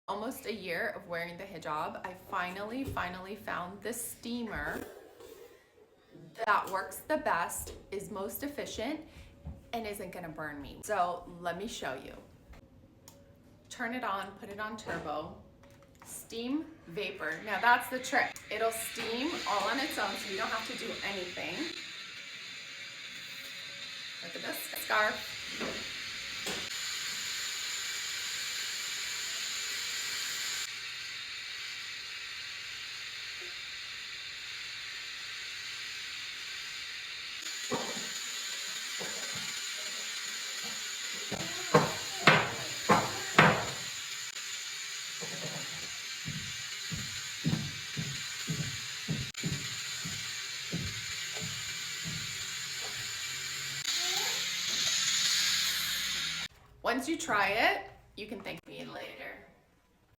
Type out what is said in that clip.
Almost a year of wearing the hijab, I finally found the steamer that works the best, is most efficient, and isn't gonna burn me. So let me show you. Turn it on, put it on turbo, steam vapor. Now that's the trick. It'll steam all on its own, so you don't have to do anything. Look at this scarf. Once you try it, you can thank me.